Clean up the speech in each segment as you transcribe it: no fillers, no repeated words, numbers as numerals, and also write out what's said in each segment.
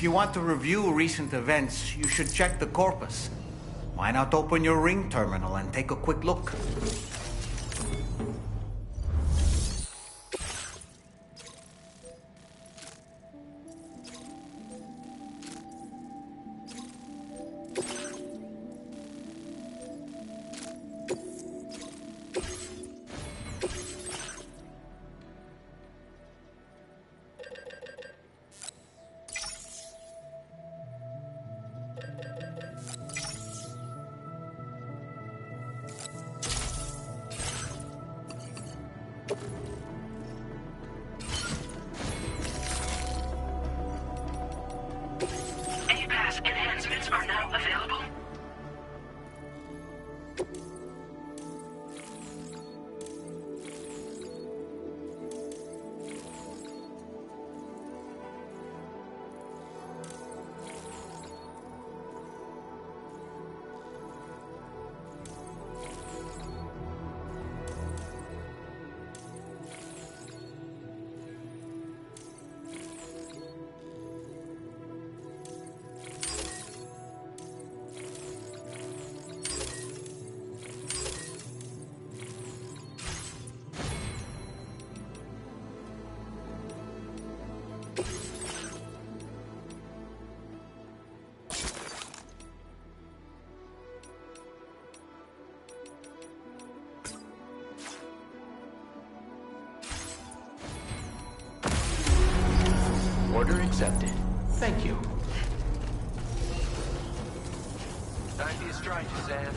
you want to review recent events, you should check the corpus. Why not open your ring terminal and take a quick look? Enhancements are now available. Order accepted. Thank you. Time to strike, Sam.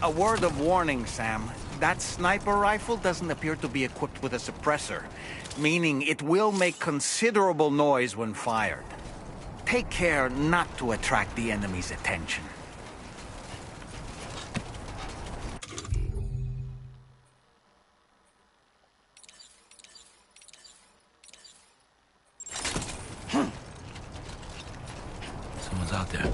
A word of warning, Sam. That sniper rifle doesn't appear to be equipped with a suppressor, meaning it will make considerable noise when fired. Take care not to attract the enemy's attention. Someone's out there.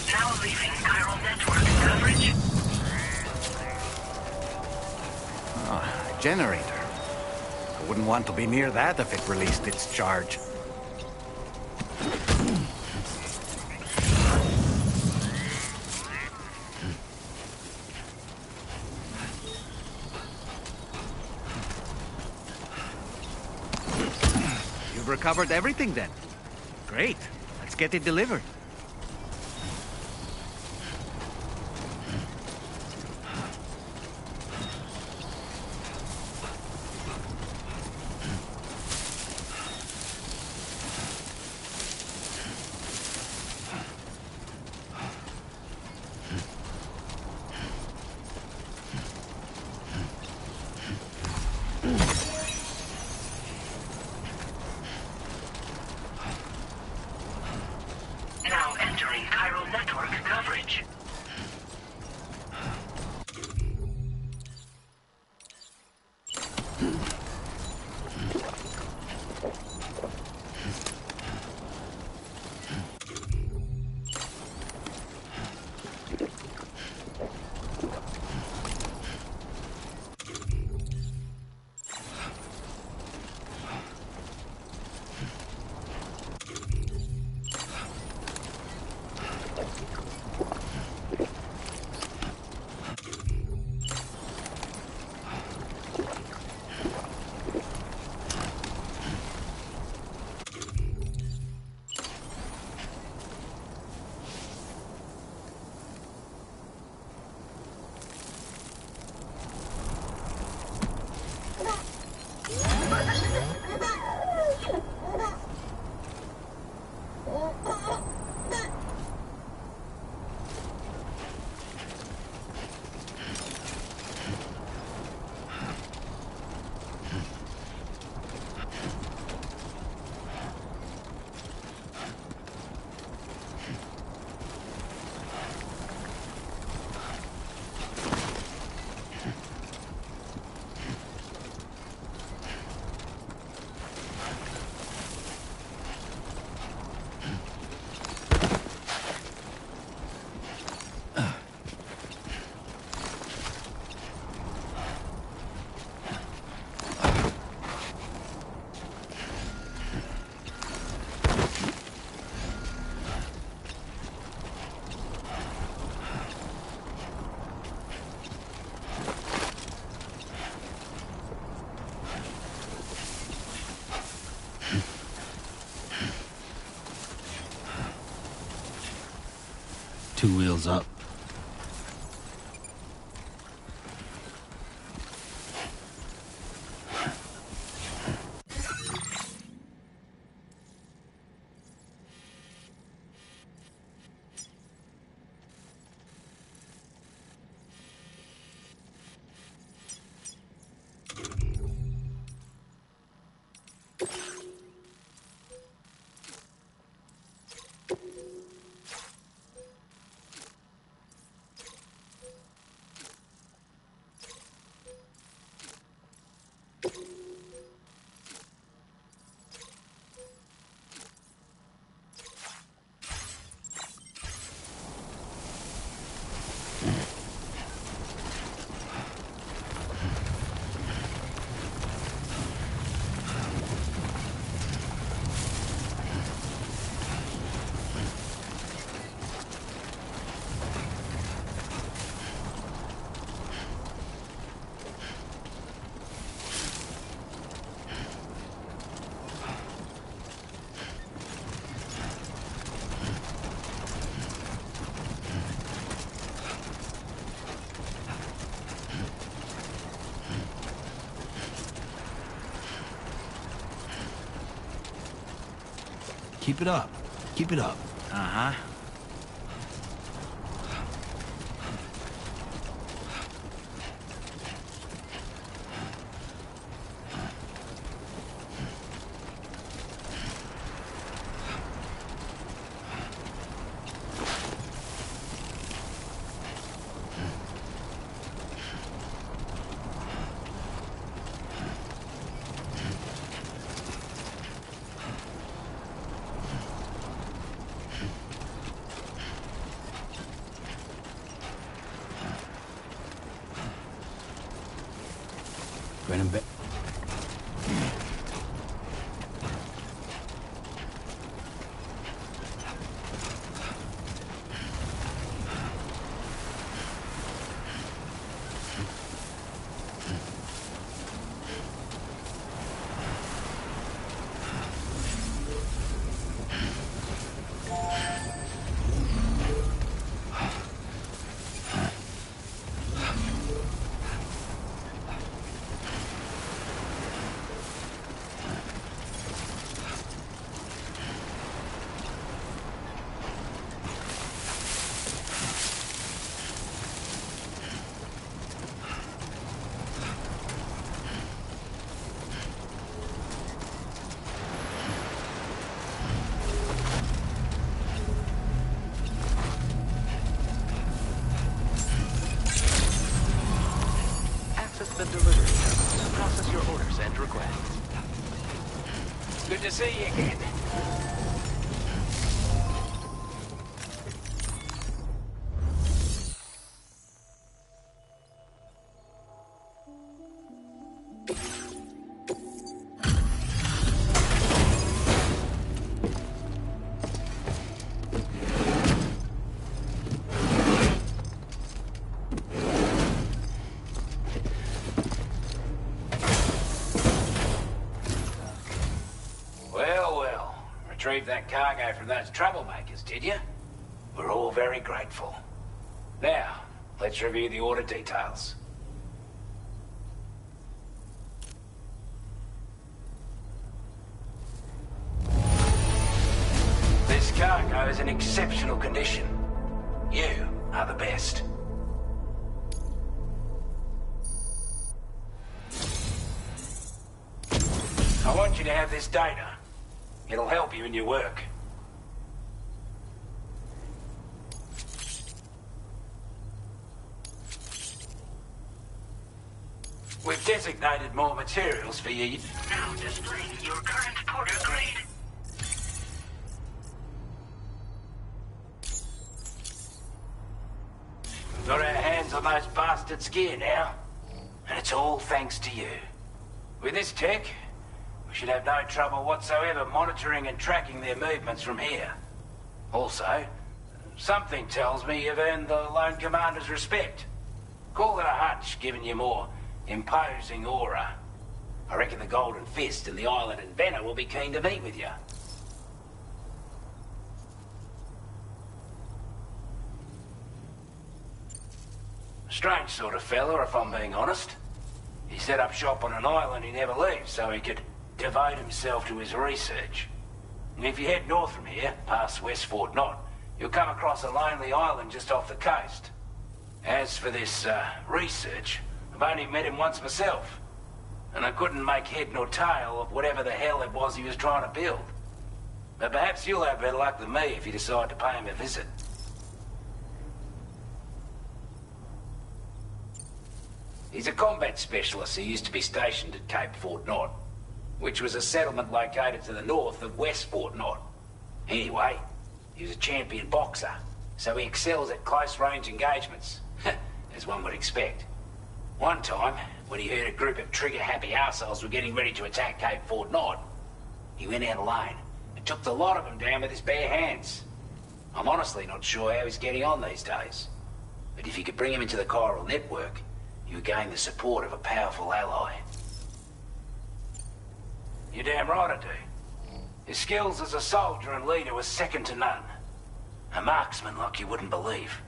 Now leaving chiral network coverage. Generator. I wouldn't want to be near that if it released its charge. You've recovered everything then. Great. Let's get it delivered. Now entering chiral network coverage. Two wheels up. Keep it up. Keep it up. Uh-huh. Brennan back. The delivery terminal to process your orders and requests. Good to see you again. Retrieved that cargo from those troublemakers, did you? We're all very grateful. Now, let's review the order details. This cargo is in exceptional condition. You are the best. I want you to have this data. It'll help you in your work. We've designated more materials for you. Now displaying your current porter grade. We've got our hands on those bastards' gear now. And it's all thanks to you. With this tech, we should have no trouble whatsoever monitoring and tracking their movements from here. Also, something tells me you've earned the Lone Commander's respect. Call it a hunch, giving you more imposing aura. I reckon the Golden Fist and the Island Inventor will be keen to meet with you. Strange sort of fella, if I'm being honest. He set up shop on an island he never leaves so he could devote himself to his research. And if you head north from here, past West Fort Knot, you'll come across a lonely island just off the coast. As for this, research, I've only met him once myself. And I couldn't make head nor tail of whatever the hell it was he was trying to build. But perhaps you'll have better luck than me if you decide to pay him a visit. He's a combat specialist who used to be stationed at Cape Fort Knot, which was a settlement located to the north of West Fort Knot. Anyway, he was a champion boxer, so he excels at close-range engagements. as one would expect. One time, when he heard a group of trigger-happy arseholes were getting ready to attack Cape Fort Knot, he went out alone and took the lot of them down with his bare hands. I'm honestly not sure how he's getting on these days. But if you could bring him into the chiral network, you would gain the support of a powerful ally. You're damn right I do. His skills as a soldier and leader were second to none. A marksman like you wouldn't believe.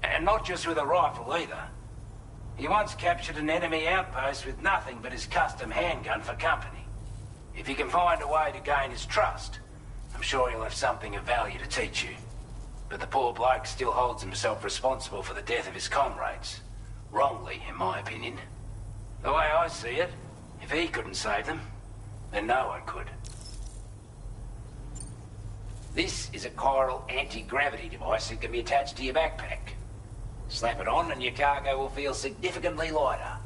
And not just with a rifle either. He once captured an enemy outpost with nothing but his custom handgun for company. If you can find a way to gain his trust, I'm sure he'll have something of value to teach you. But the poor bloke still holds himself responsible for the death of his comrades. Wrongly, in my opinion. The way I see it, if he couldn't save them, then no one could. This is a chiral anti-gravity device that can be attached to your backpack. Slap it on and your cargo will feel significantly lighter.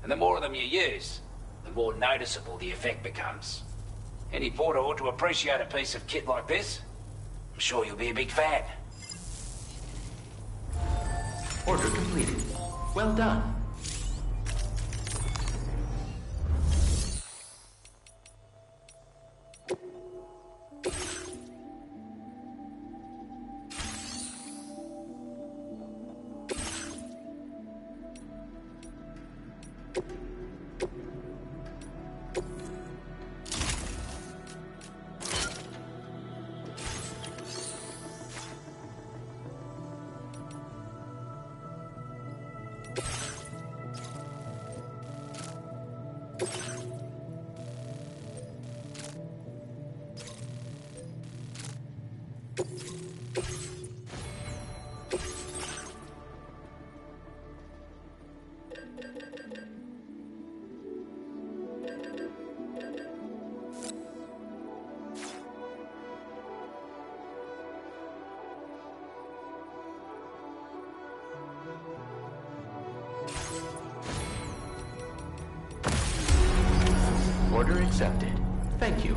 And the more of them you use, the more noticeable the effect becomes. Any porter ought to appreciate a piece of kit like this. I'm sure you'll be a big fan. Order completed. Well done. Order accepted. Thank you.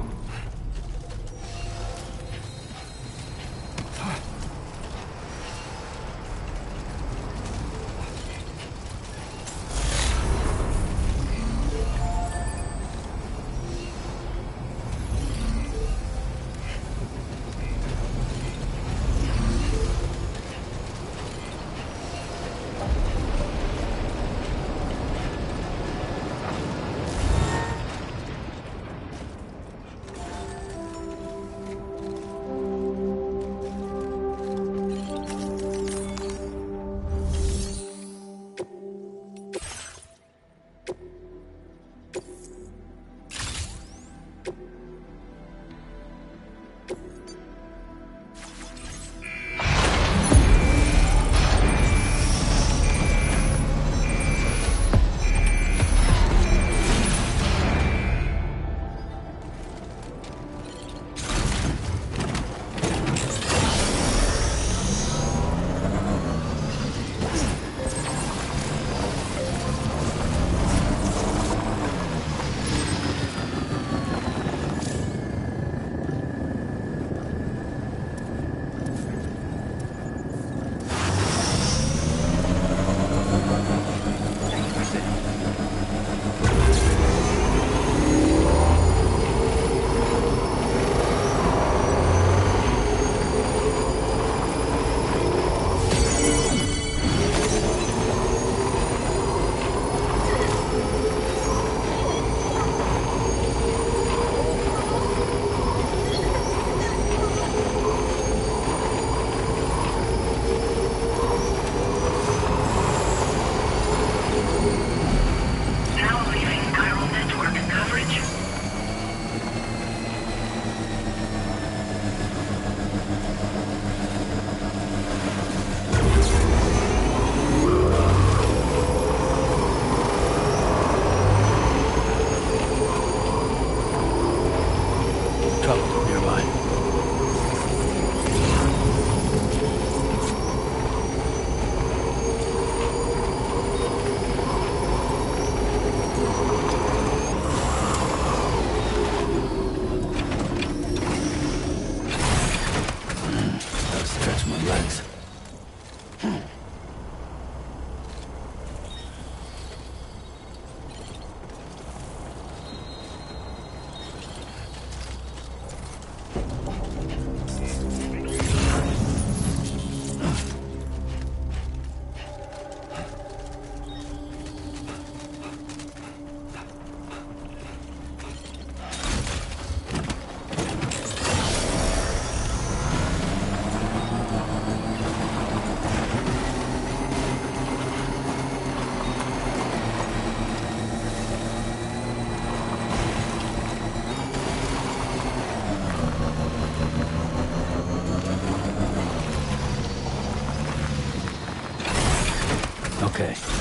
Okay.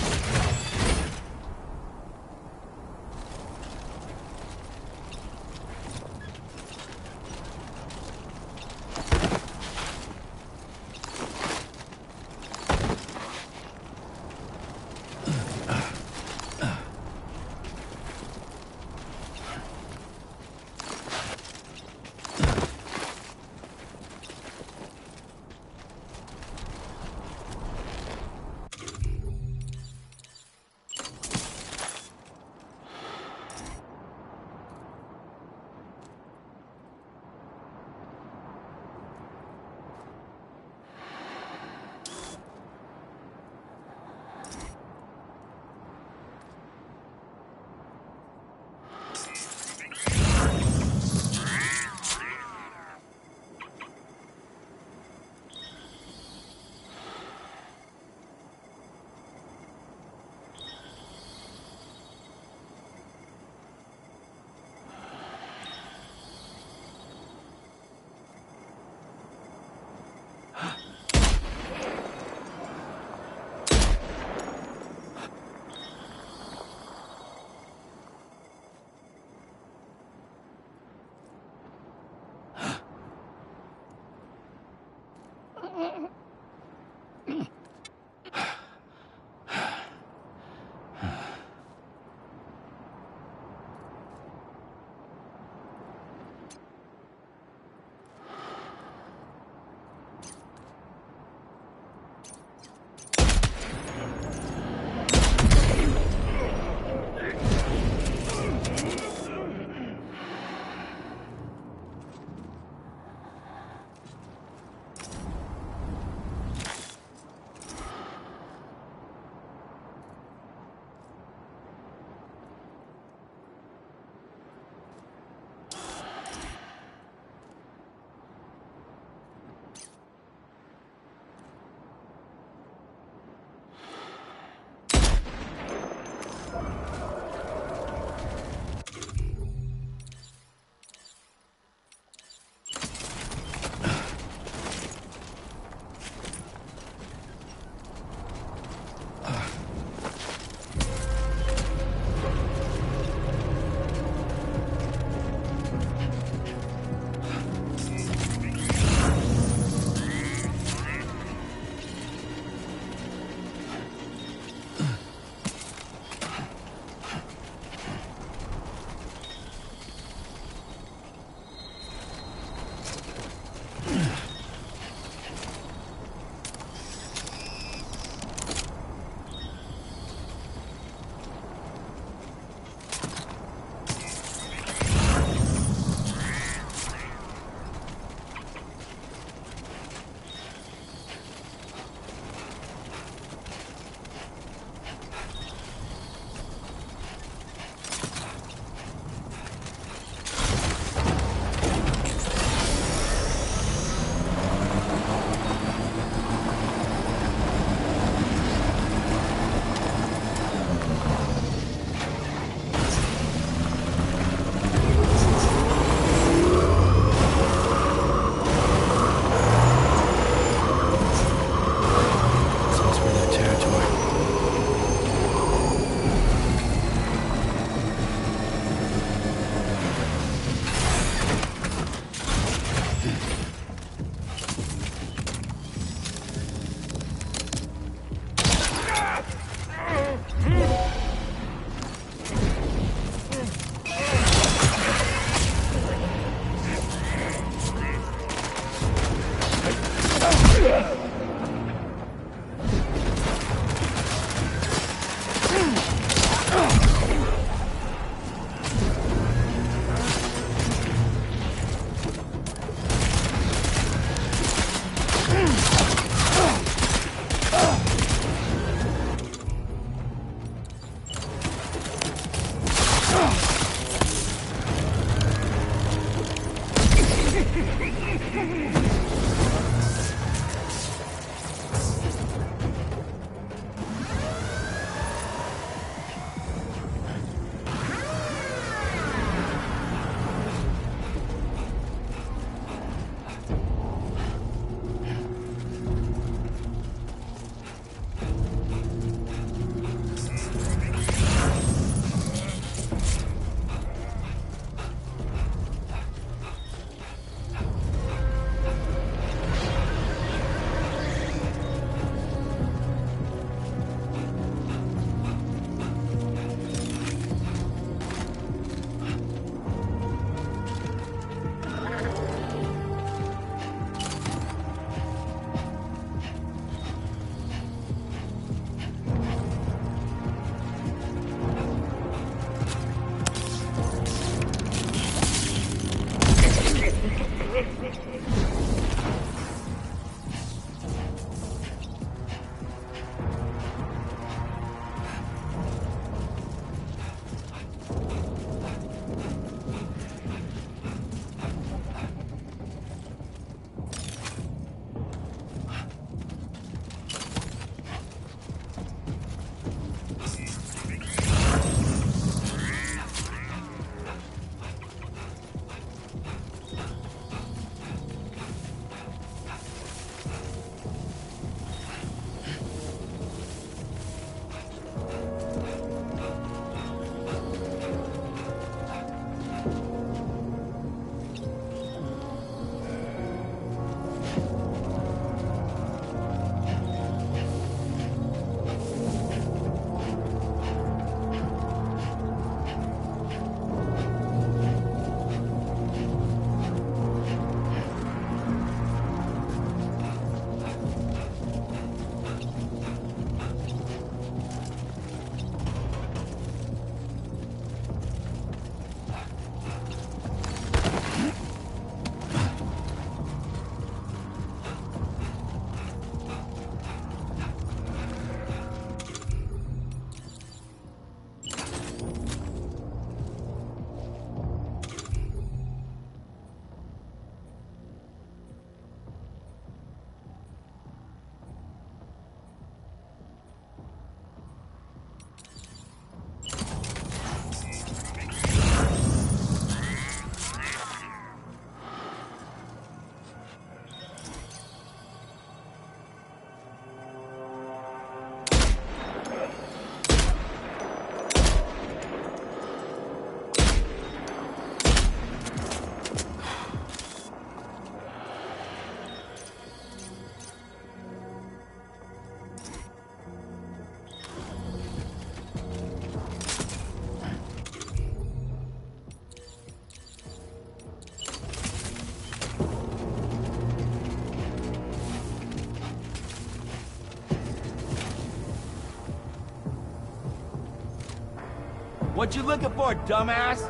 What you looking for, dumbass?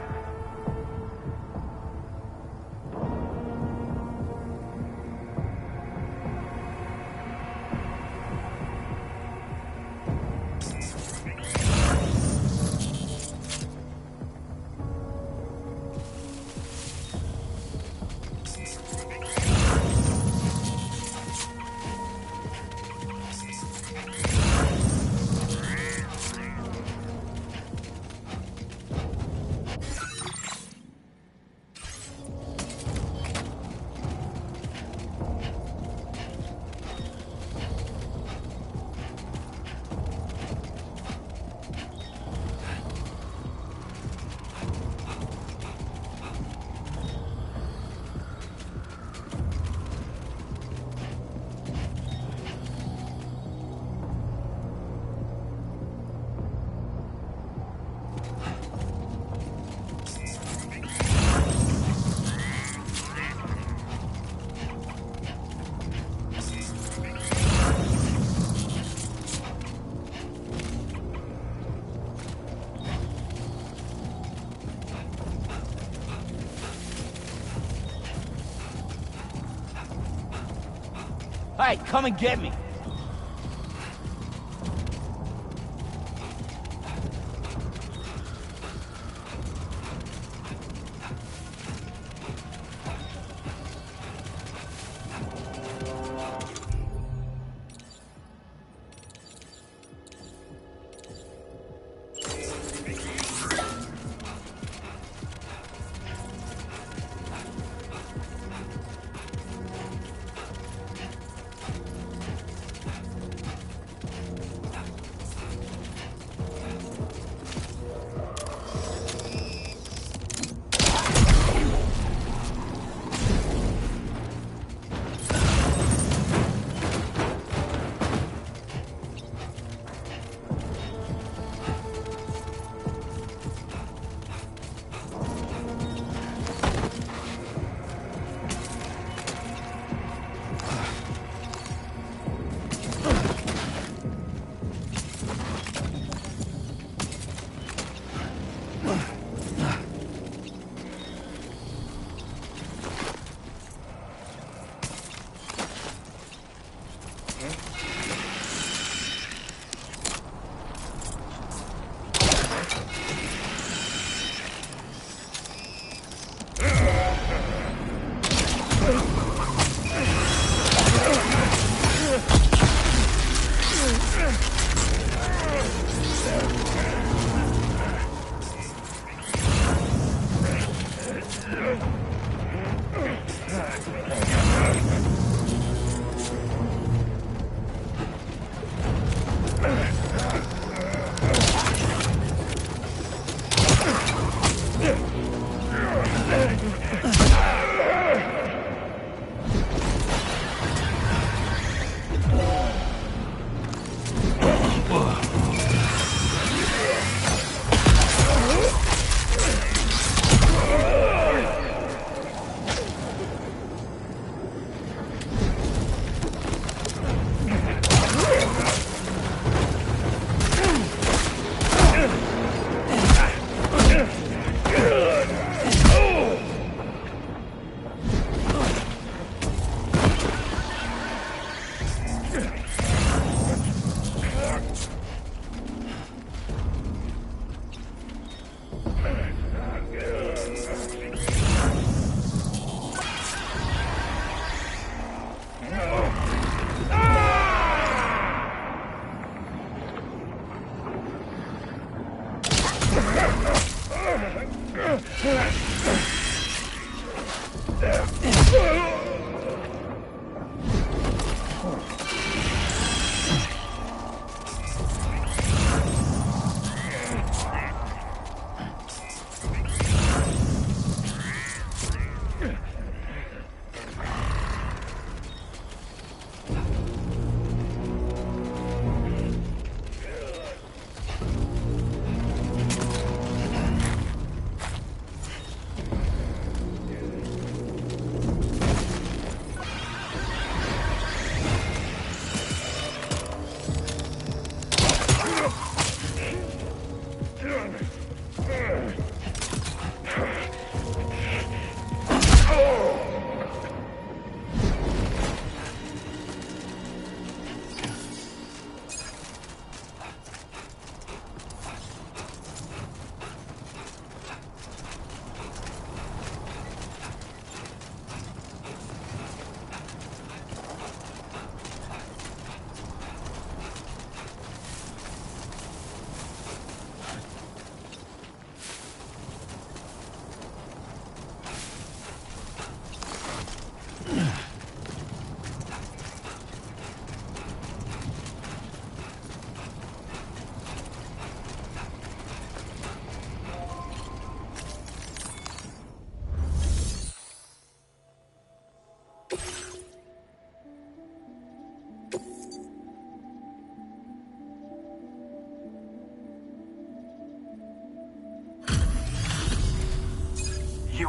Hey, come and get me!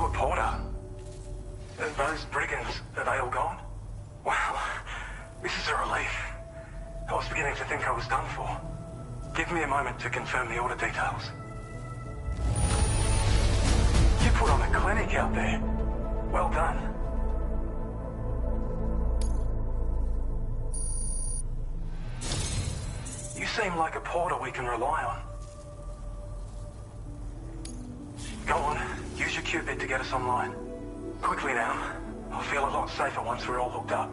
a porter. Those brigands, are they all gone? Wow, this is a relief. I was beginning to think I was done for. Give me a moment to confirm the order details. You put on a clinic out there. Well done. You seem like a porter we can rely on. Go on, use your Q-bit to get us online. Quickly now. I'll feel a lot safer once we're all hooked up.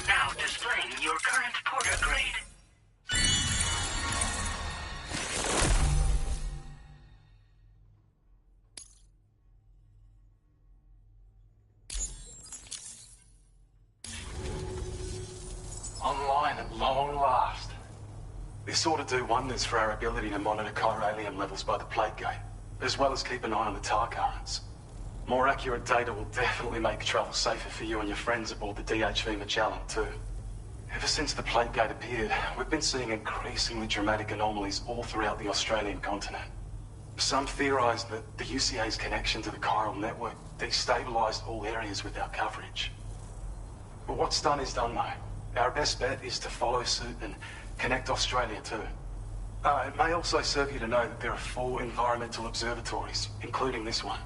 Now displaying your current porter grade. Online at long last. This ought to do wonders for our ability to monitor chiralium levels by the plate gate, as well as keep an eye on the tar currents. More accurate data will definitely make travel safer for you and your friends aboard the DHV Magellan, too. Ever since the plate gate appeared, we've been seeing increasingly dramatic anomalies all throughout the Australian continent. Some theorise that the UCA's connection to the chiral network destabilised all areas with our coverage. But what's done is done, though. Our best bet is to follow suit and connect Australia, too. It may also serve you to know that there are 4 environmental observatories, including this one.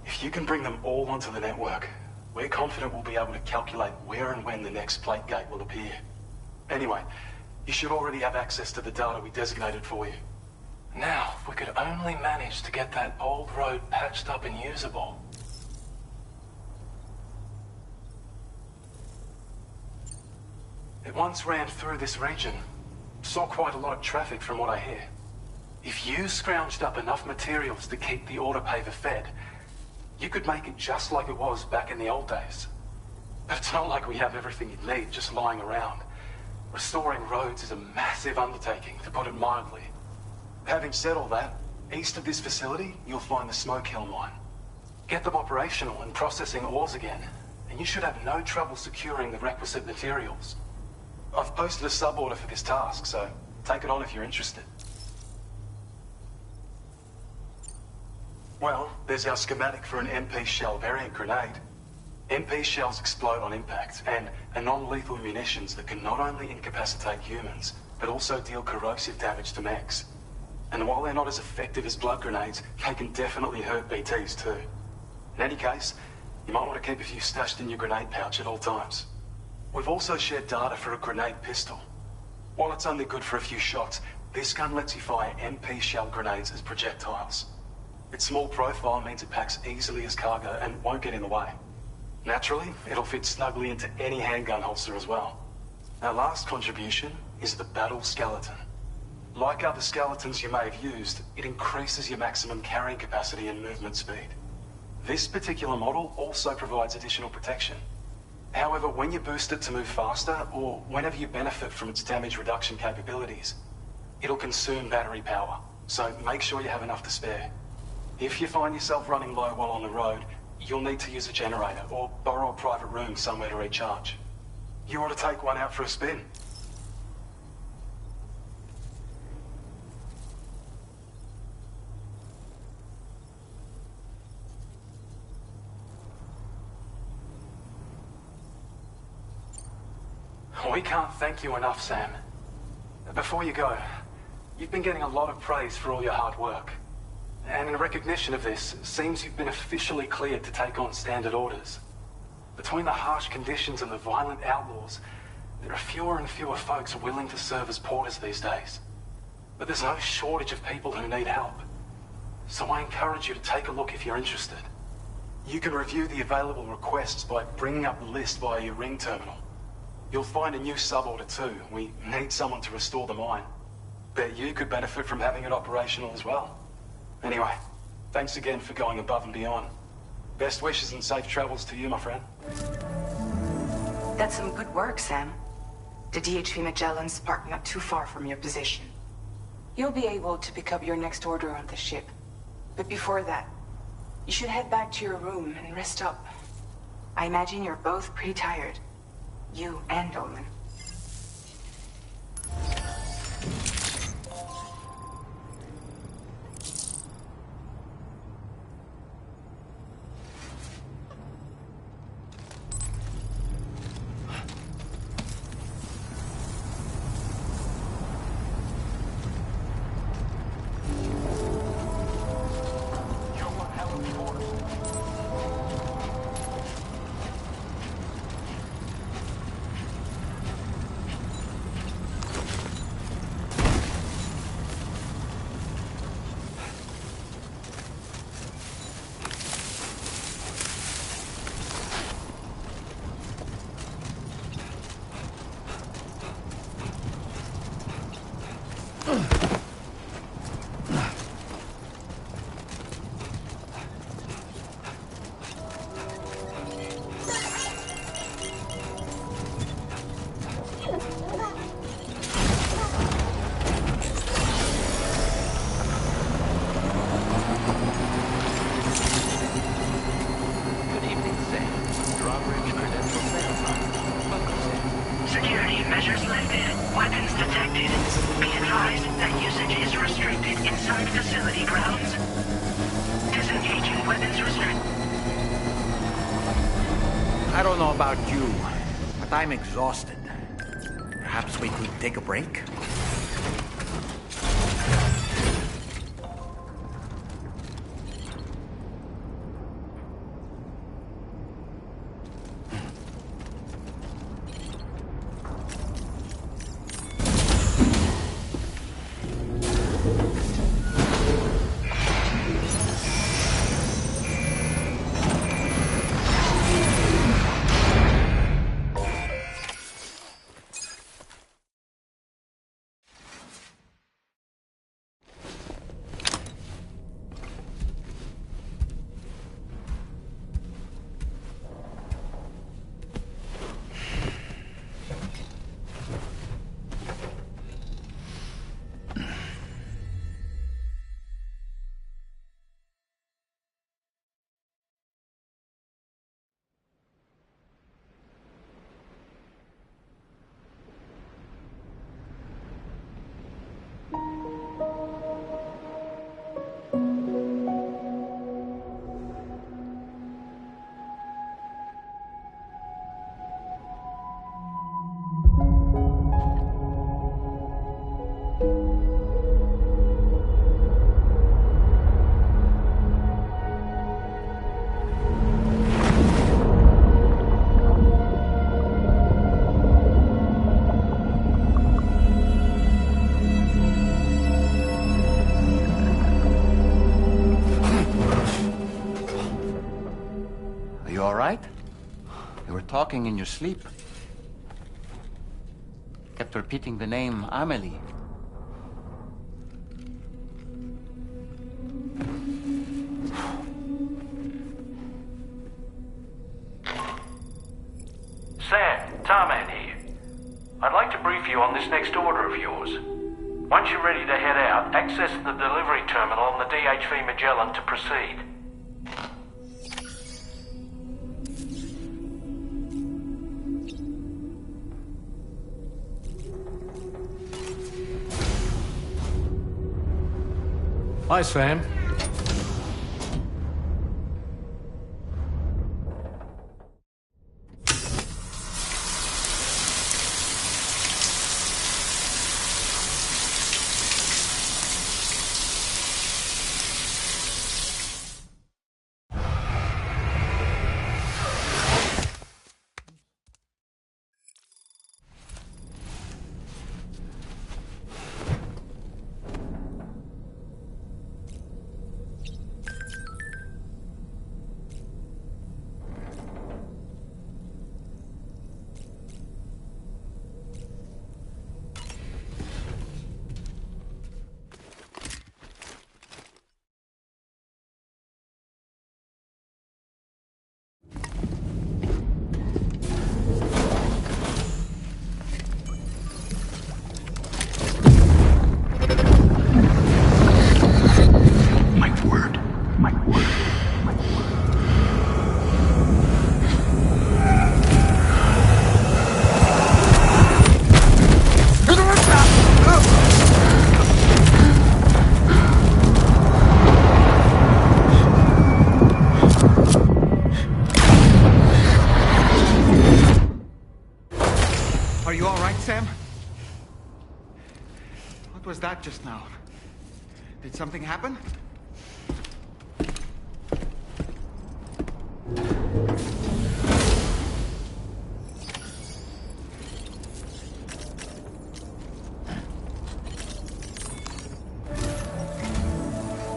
If you can bring them all onto the network, we're confident we'll be able to calculate where and when the next plate gate will appear. Anyway, you should already have access to the data we designated for you. Now, if we could only manage to get that old road patched up and usable. It once ran through this region. Saw quite a lot of traffic from what I hear. If you scrounged up enough materials to keep the autopaver fed, you could make it just like it was back in the old days. But it's not like we have everything you need just lying around. Restoring roads is a massive undertaking, to put it mildly. Having said all that, east of this facility, you'll find the Smoke Hill mine. Get them operational and processing ores again, and you should have no trouble securing the requisite materials. I've posted a sub-order for this task, so take it on if you're interested. Well, there's our schematic for an MP shell variant grenade. MP shells explode on impact, and are non-lethal munitions that can not only incapacitate humans, but also deal corrosive damage to mechs. And while they're not as effective as blood grenades, they can definitely hurt BTs too. In any case, you might want to keep a few stashed in your grenade pouch at all times. We've also shared data for a grenade pistol. While it's only good for a few shots, this gun lets you fire MP shell grenades as projectiles. Its small profile means it packs easily as cargo and won't get in the way. Naturally, it'll fit snugly into any handgun holster as well. Our last contribution is the Battle Skeleton. Like other skeletons you may have used, it increases your maximum carrying capacity and movement speed. This particular model also provides additional protection. However, when you boost it to move faster, or whenever you benefit from its damage reduction capabilities, it'll consume battery power, so make sure you have enough to spare. If you find yourself running low while on the road, you'll need to use a generator or borrow a private room somewhere to recharge. You ought to take one out for a spin. We can't thank you enough, Sam. Before you go, you've been getting a lot of praise for all your hard work. And in recognition of this, it seems you've been officially cleared to take on standard orders. Between the harsh conditions and the violent outlaws, there are fewer and fewer folks willing to serve as porters these days. But there's no shortage of people who need help. So I encourage you to take a look if you're interested. You can review the available requests by bringing up the list via your ring terminal. You'll find a new sub-order too. We need someone to restore the mine. Bet you could benefit from having it operational as well. Anyway, thanks again for going above and beyond. Best wishes and safe travels to you, my friend. That's some good work, Sam. The DHV Magellan's parked not too far from your position. You'll be able to pick up your next order on the ship. But before that, you should head back to your room and rest up. I imagine you're both pretty tired. You and Dolman. Security measures lifted. Weapons detected. Be advised that usage is restricted inside facility grounds. Disengaging weapons restricted. I don't know about you, but I'm exhausted. Perhaps we could take a break? Talking in your sleep. Kept repeating the name Amelie. Sam, Tarman here. I'd like to brief you on this next order of yours. Once you're ready to head out, access the delivery terminal on the DHV Magellan to proceed. Hi, Sam. that just now? Did something happen?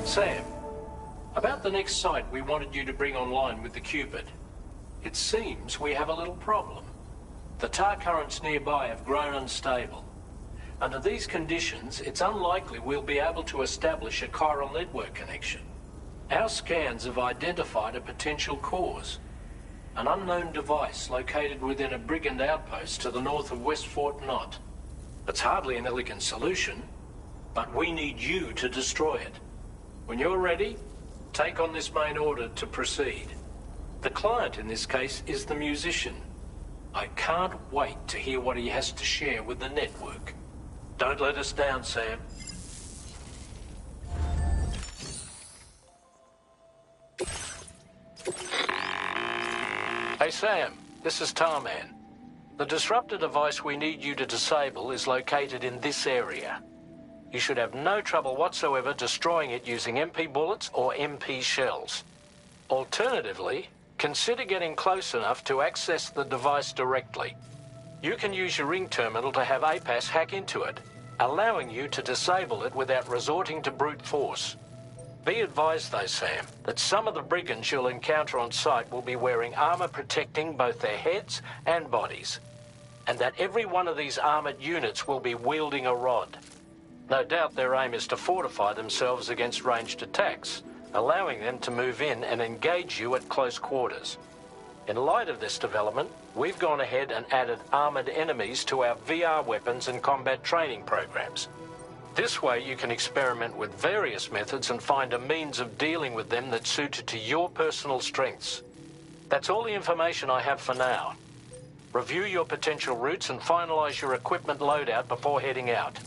Sam, about the next site we wanted you to bring online with the Cupid. It seems we have a little problem. The tar currents nearby have grown unstable. Under these conditions, it's unlikely we'll be able to establish a chiral network connection. Our scans have identified a potential cause. An unknown device located within a brigand outpost to the north of West Fort Knott. It's hardly an elegant solution, but we need you to destroy it. When you're ready, take on this main order to proceed. The client in this case is the musician. I can't wait to hear what he has to share with the network. Don't let us down, Sam. Hey, Sam. This is Tarman. The disruptor device we need you to disable is located in this area. You should have no trouble whatsoever destroying it using MP bullets or MP shells. Alternatively, consider getting close enough to access the device directly. You can use your ring terminal to have APAS hack into it, allowing you to disable it without resorting to brute force. Be advised though, Sam, that some of the brigands you'll encounter on site will be wearing armor protecting both their heads and bodies, and that every one of these armored units will be wielding a rod. No doubt their aim is to fortify themselves against ranged attacks, allowing them to move in and engage you at close quarters. In light of this development, we've gone ahead and added armored enemies to our VR weapons and combat training programs. This way you can experiment with various methods and find a means of dealing with them that's suited to your personal strengths. That's all the information I have for now. Review your potential routes and finalize your equipment loadout before heading out.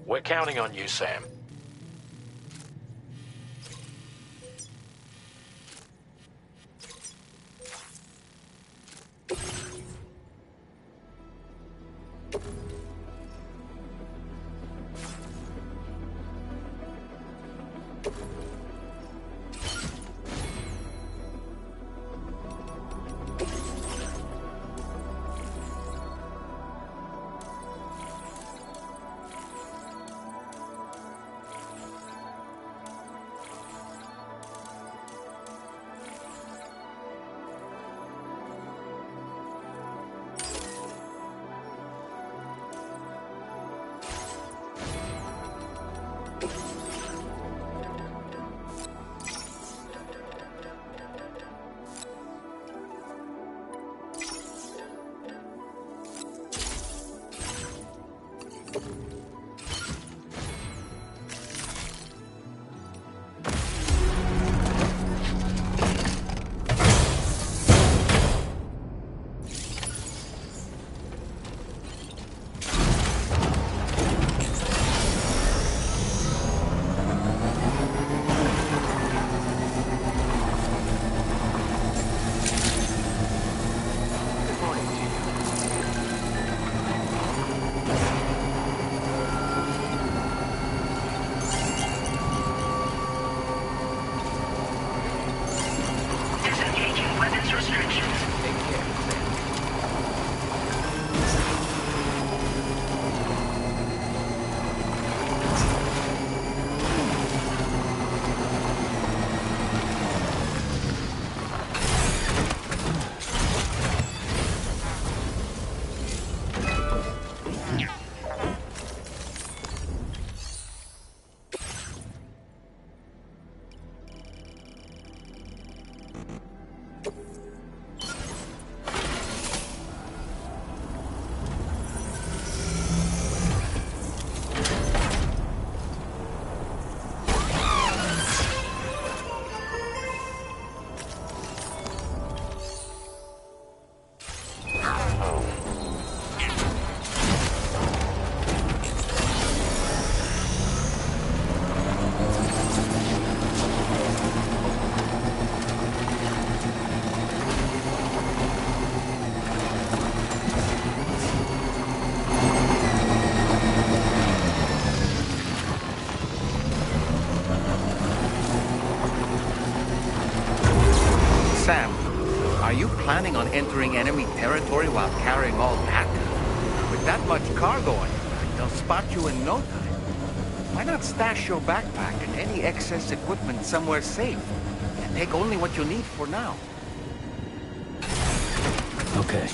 We're counting on you, Sam. Sam, are you planning on entering enemy territory while carrying all that? With that much cargo on your back, they'll spot you in no time. Why not stash your backpack and any excess equipment somewhere safe? And take only what you need for now. Okay.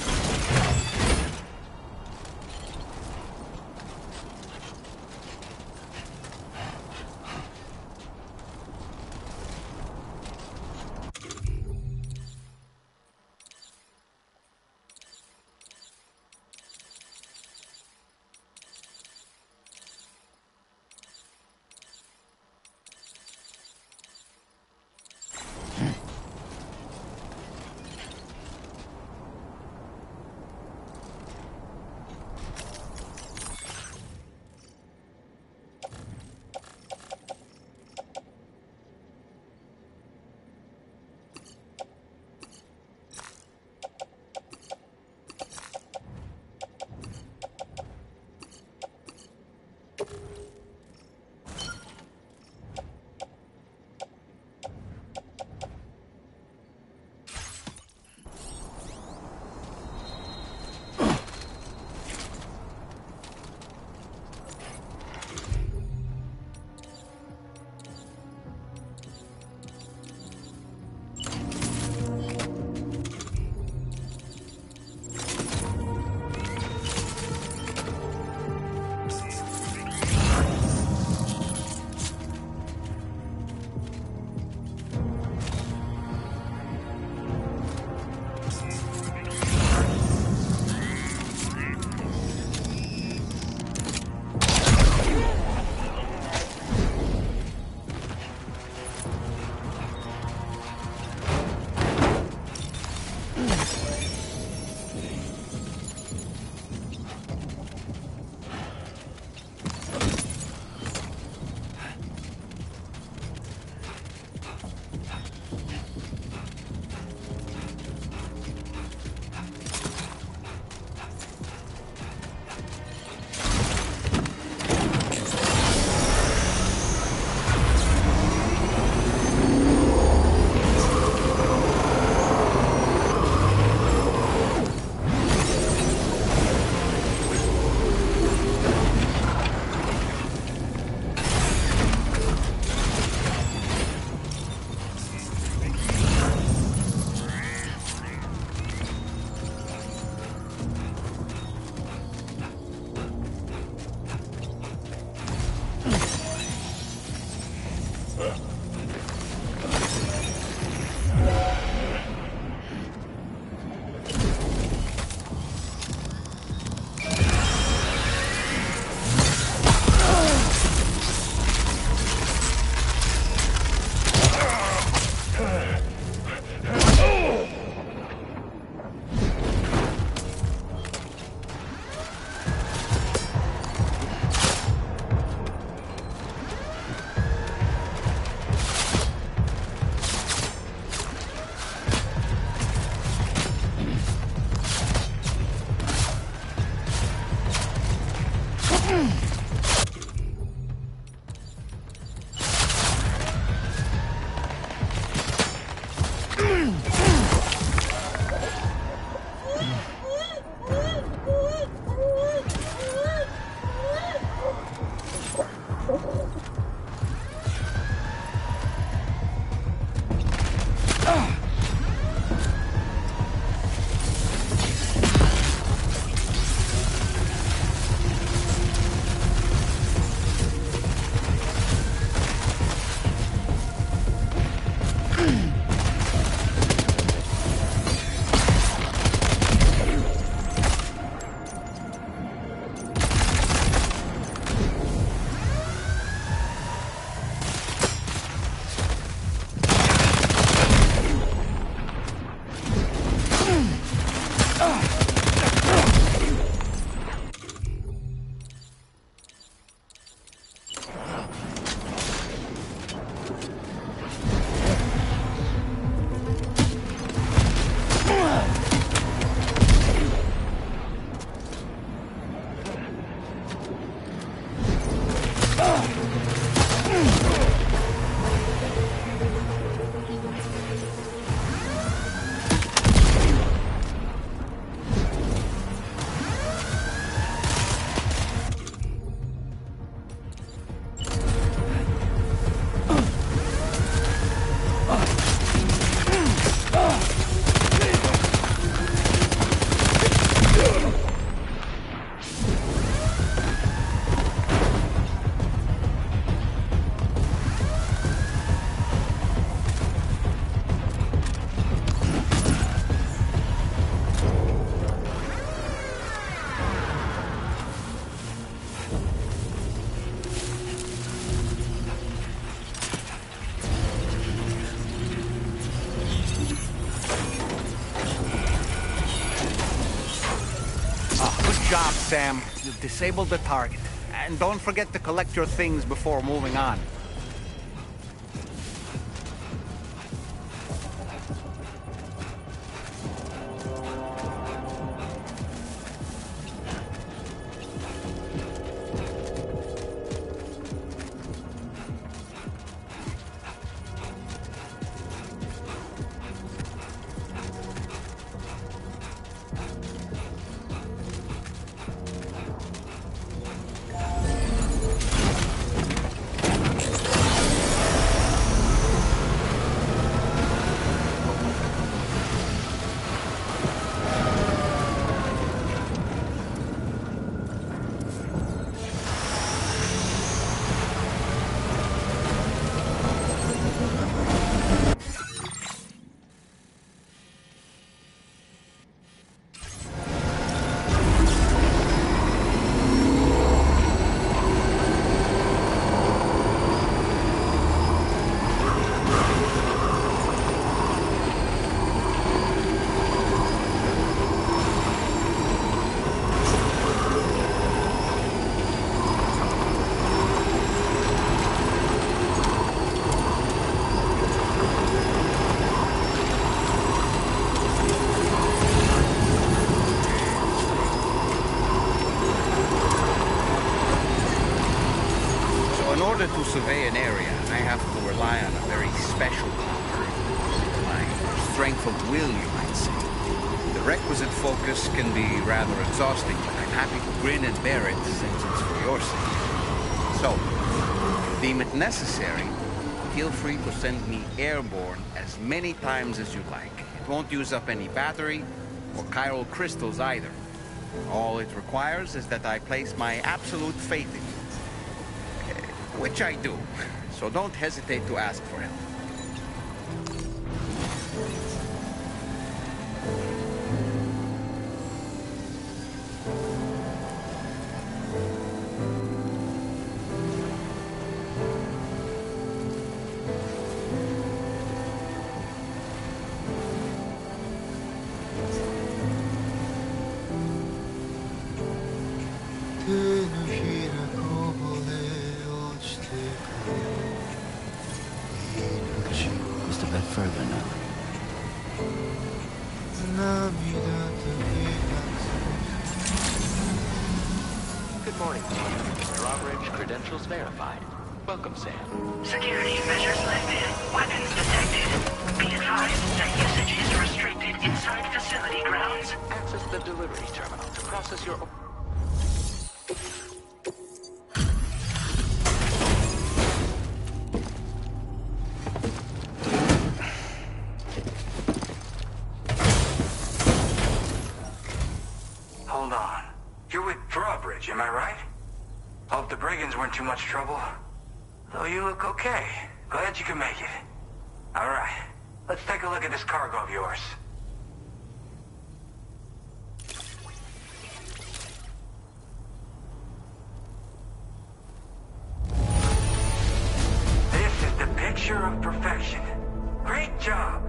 job, Sam. You've disabled the target. And don't forget to collect your things before moving on. To survey an area, I have to rely on a very special power. My strength of will, you might say. The requisite focus can be rather exhausting, but I'm happy to grin and bear it since it's for your sake. So, if you deem it necessary, feel free to send me airborne as many times as you like. It won't use up any battery or chiral crystals either. All it requires is that I place my absolute faith in you. Which I do, so don't hesitate to ask for help. Just a bit further now. Good morning, team. Drawbridge credentials verified. Welcome, Sam. Security measures lifted. Weapons detected. Be advised that usage is restricted inside facility grounds. Access the delivery terminal to process your... Hold on. You're with Drawbridge, am I right? Hope the brigands weren't too much trouble. Though you look okay. Glad you can make it. Alright, let's take a look at this cargo of yours. This is the picture of perfection. Great job.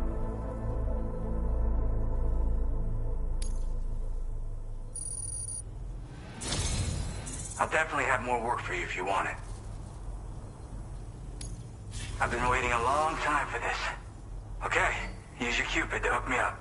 I'll definitely have more work for you if you want it. I've been waiting a long time for this. Okay, use your Cupid to hook me up.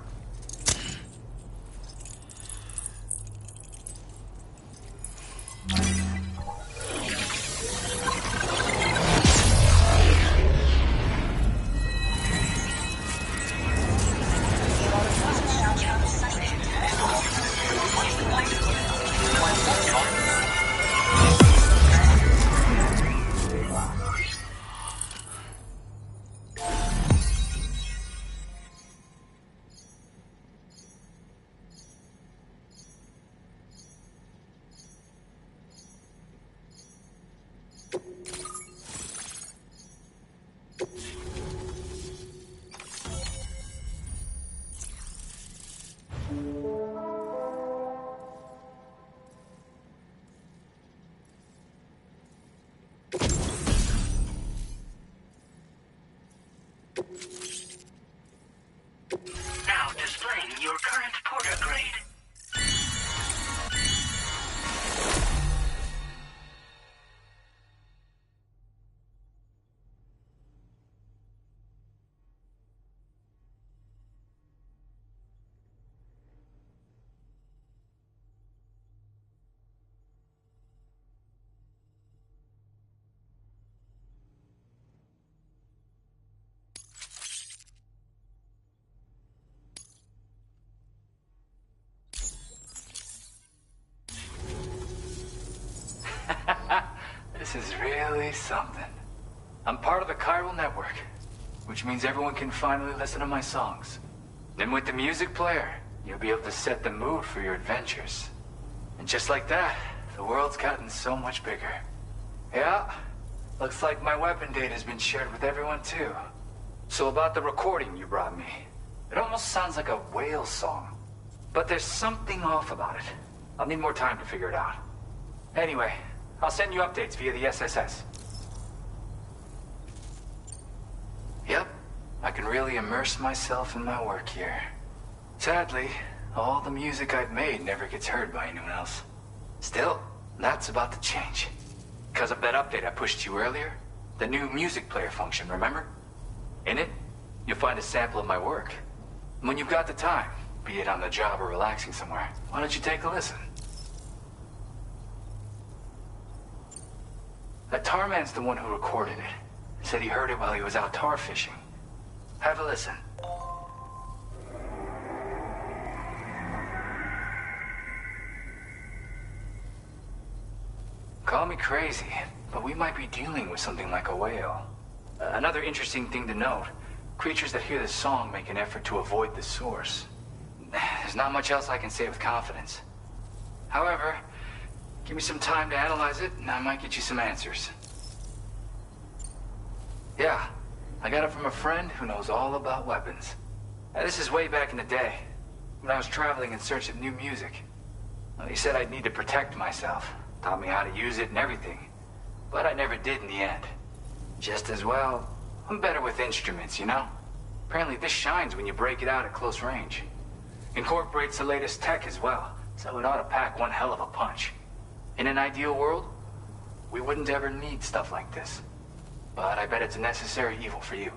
Now displaying your current porter grade. something. I'm part of the chiral network, which means everyone can finally listen to my songs. And with the music player, you'll be able to set the mood for your adventures. And just like that, the world's gotten so much bigger. Yeah, looks like my weapon data has been shared with everyone too. So about the recording you brought me, it almost sounds like a whale song. But there's something off about it. I'll need more time to figure it out. Anyway, I'll send you updates via the SSS. Yep, I can really immerse myself in my work here. Sadly, all the music I've made never gets heard by anyone else. Still, that's about to change. Because of that update I pushed you earlier, the new music player function, remember? In it, you'll find a sample of my work. And when you've got the time, be it on the job or relaxing somewhere, why don't you take a listen? That tar man's the one who recorded it. Said he heard it while he was out tar fishing. Have a listen. Call me crazy, but we might be dealing with something like a whale. Another interesting thing to note, creatures that hear this song make an effort to avoid the source. There's not much else I can say with confidence. However, give me some time to analyze it, and I might get you some answers. Yeah, I got it from a friend who knows all about weapons. This is way back in the day, when I was traveling in search of new music. Well, he said I'd need to protect myself, taught me how to use it and everything. But I never did in the end. Just as well, I'm better with instruments, you know? Apparently this shines when you break it out at close range. Incorporates the latest tech as well, so it ought to pack one hell of a punch. In an ideal world, we wouldn't ever need stuff like this. But I bet it's a necessary evil for you.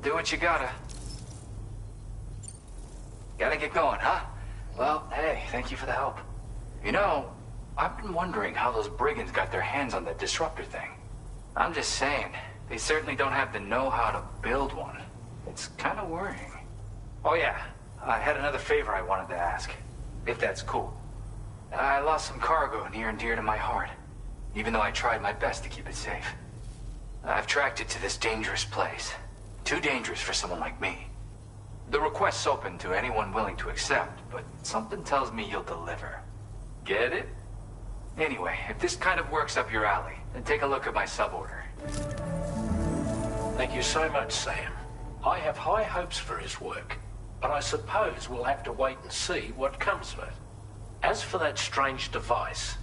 Do what you gotta. Gotta get going, huh? Well, hey, thank you for the help. You know, I've been wondering how those brigands got their hands on that disruptor thing. I'm just saying, they certainly don't have the know-how to build one. It's kind of worrying. Oh yeah, I had another favor I wanted to ask, if that's cool. I lost some cargo near and dear to my heart, even though I tried my best to keep it safe. I've tracked it to this dangerous place. Too dangerous for someone like me. The request's open to anyone willing to accept, but something tells me you'll deliver. Get it? Anyway, if this kind of works up your alley, then take a look at my suborder. Thank you so much, Sam. I have high hopes for his work, but I suppose we'll have to wait and see what comes of it. As for that strange device,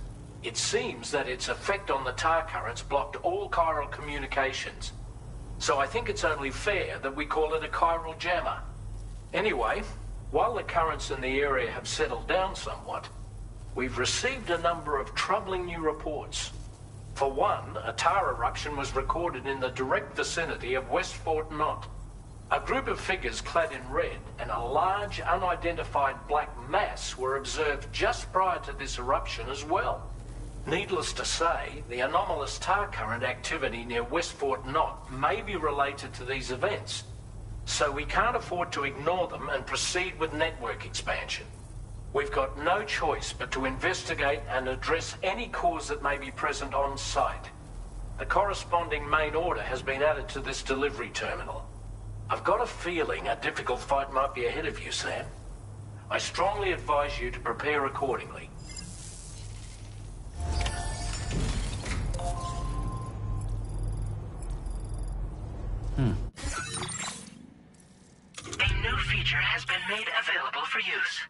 it seems that its effect on the tar currents blocked all chiral communications. So I think it's only fair that we call it a chiral jammer. Anyway, while the currents in the area have settled down somewhat, we've received a number of troubling new reports. For one, a tar eruption was recorded in the direct vicinity of West Fort Knot. A group of figures clad in red and a large unidentified black mass were observed just prior to this eruption as well. Needless to say, the anomalous tar current activity near West Fort Knot may be related to these events, so we can't afford to ignore them and proceed with network expansion. We've got no choice but to investigate and address any cause that may be present on site. The corresponding main order has been added to this delivery terminal. I've got a feeling a difficult fight might be ahead of you, Sam. I strongly advise you to prepare accordingly. A new feature has been made available for use.